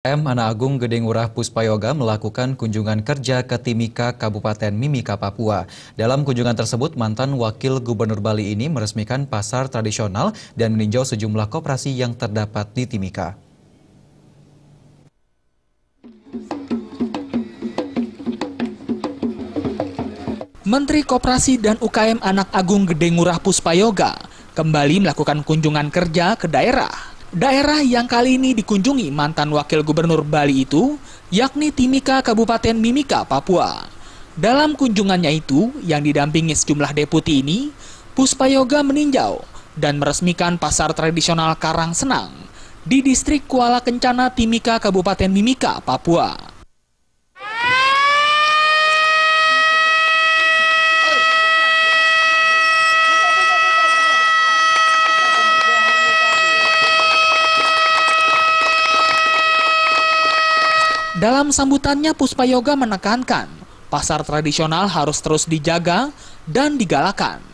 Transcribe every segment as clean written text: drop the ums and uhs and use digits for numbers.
Anak Agung Gede Ngurah Puspayoga melakukan kunjungan kerja ke Timika, Kabupaten Mimika, Papua. Dalam kunjungan tersebut, mantan Wakil Gubernur Bali ini meresmikan pasar tradisional dan meninjau sejumlah koperasi yang terdapat di Timika. Menteri Koperasi dan UKM Anak Agung Gede Ngurah Puspayoga kembali melakukan kunjungan kerja ke daerah. Daerah yang kali ini dikunjungi mantan Wakil Gubernur Bali itu, yakni Timika, Kabupaten Mimika, Papua. Dalam kunjungannya itu, yang didampingi sejumlah deputi ini, Puspayoga meninjau dan meresmikan pasar tradisional Karang Senang di distrik Kuala Kencana, Timika, Kabupaten Mimika, Papua. Dalam sambutannya, Puspayoga menekankan pasar tradisional harus terus dijaga dan digalakan.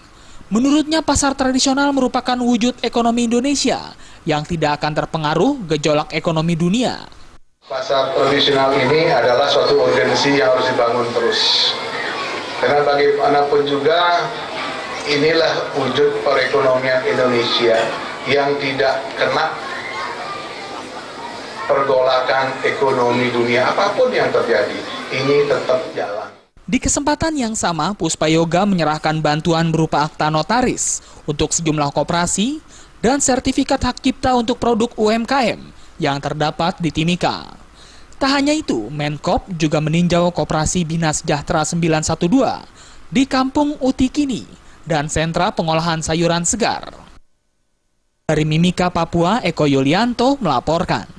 Menurutnya, pasar tradisional merupakan wujud ekonomi Indonesia yang tidak akan terpengaruh gejolak ekonomi dunia. Pasar tradisional ini adalah suatu urgensi yang harus dibangun terus. Karena bagaimanapun juga inilah wujud perekonomian Indonesia yang tidak kena pergolakan ekonomi dunia, apapun yang terjadi, ini tetap jalan. Di kesempatan yang sama, Puspayoga menyerahkan bantuan berupa akta notaris untuk sejumlah koperasi dan sertifikat hak cipta untuk produk UMKM yang terdapat di Timika. Tak hanya itu, Menkop juga meninjau koperasi Bina Sejahtera 912 di Kampung Utikini dan sentra pengolahan sayuran segar. Dari Mimika, Papua, Eko Yulianto melaporkan.